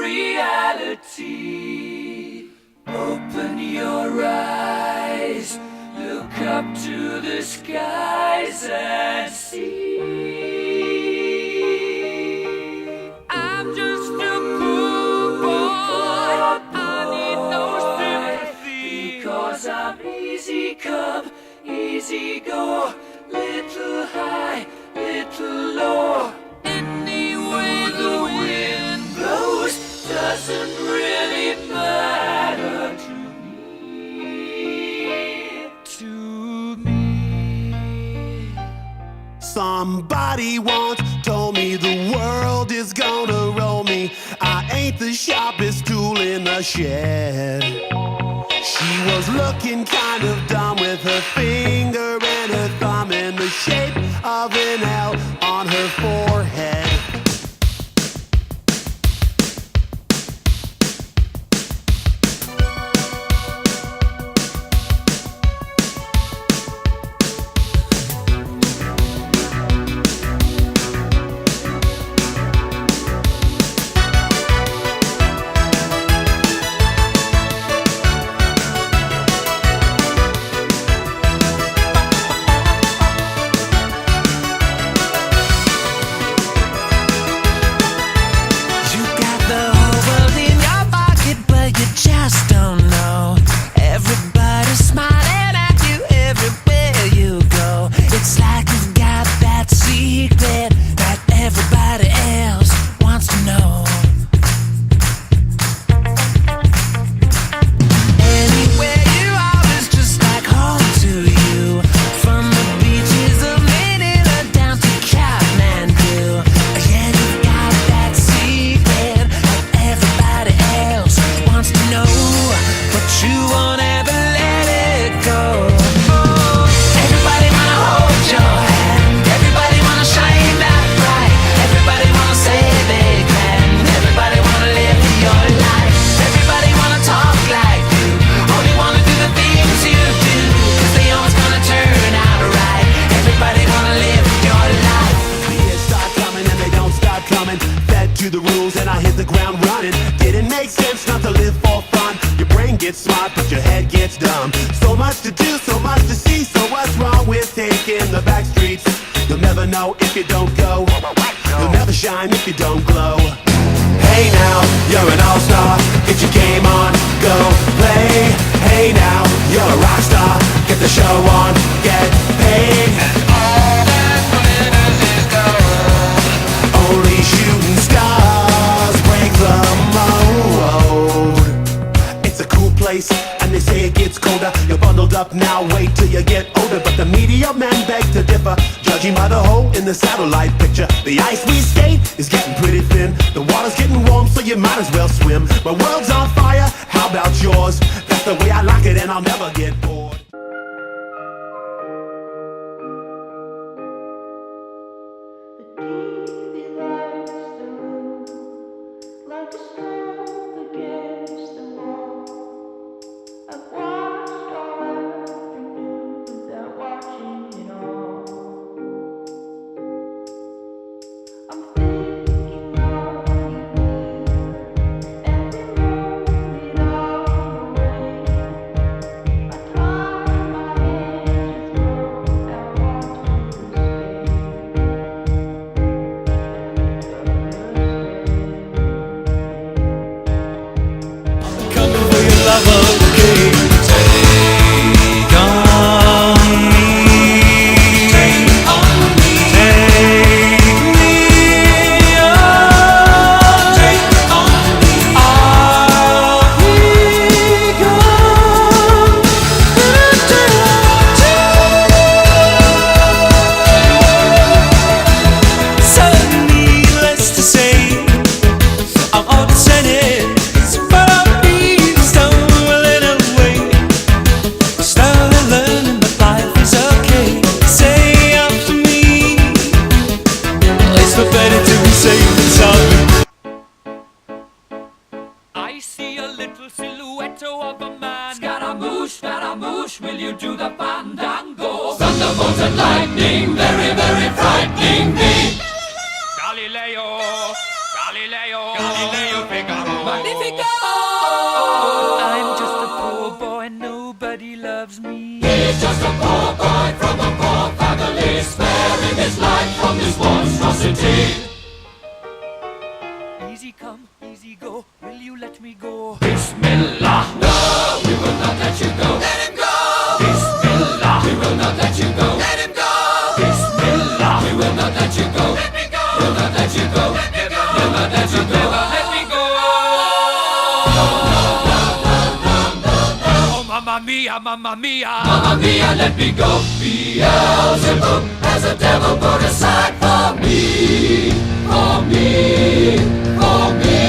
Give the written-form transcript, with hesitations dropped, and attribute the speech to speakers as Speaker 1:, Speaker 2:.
Speaker 1: reality. Open your eyes, look up to the skies and see. I'm just a poor boy, I need no sympathy, because I'm easy come, easy go, little high, little low. Any way the wind blows doesn't really matter to me.
Speaker 2: Somebody once told me the world is gonna roll me. I ain't the sharpest tool in the shed. She was looking kind of dumb with her finger and her thumb in the shape of an L on her forehead.
Speaker 3: Just don't know. Everybody's smiling at you everywhere you go. It's like you've got that secret that everybody else wants to know. Anywhere you are is just like home to you. From the beaches of Manila down to Kathmandu. Yeah, you've got that secret that everybody else wants to know, but you won't ever let it go. Everybody wanna hold your hand, everybody wanna shine that bright, everybody wanna say they can, everybody wanna live your life, everybody wanna talk like you, only wanna do the things you do, 'cause they always gonna turn out right. Everybody wanna live your life.
Speaker 2: Years start coming and they don't stop coming. Fed to the rules and I hit the ground running. Didn't make sense not to live for fun. Your brain gets smart but your head gets dumb. So much to do, so much to see. So what's wrong with taking the back streets? You'll never know if you don't go. You'll never shine if you don't glow. Hey now, you're an all-star. Get your game on, go play. Hey now, you're a rock star. Get the show on, get paid. Only shooting stars break the mold. It's a cool place, and they say it gets colder. You're bundled up now, wait till you get older. But the media men beg to differ, judging by the hole in the satellite picture. The ice we skate is getting pretty thin. The water's getting warm, so you might as well swim. My world's on fire, how about yours? That's the way I like it, and I'll never get bored.
Speaker 4: Like a storm against the wall. I've watched all afternoon without watching it all. I'm thinking of you every moment all the way. I try my hands to throw out onto the
Speaker 1: Coming for your love of the game. Take on me. Take on me. Take me on. Take on me. Are we gone? So needless to say, I'm upset. I see a little silhouette of a man. Scaramouche, will you do the fandango? Thunderbolts and lightning, very, very frightening me. Galileo, Galileo. Galileo Figaro. Magnifico! I'm just a poor boy, nobody loves me.
Speaker 5: He's just a poor boy from a poor family, sparing his life from this monstrosity.
Speaker 1: Easy come, easy go, will you let me go?
Speaker 5: Bismillah, no, we will not let you go. Let him go. Bismillah, we will not let you go. Let him go. Bismillah, we will not let you go. Let me go. We'll not let you go. Let me go. We'll not let you go.
Speaker 1: Let me go! Oh, mamma mia, mamma mia!
Speaker 5: Mamma mia, let me go. Beelzebub has a devil put aside for me, for me, for me.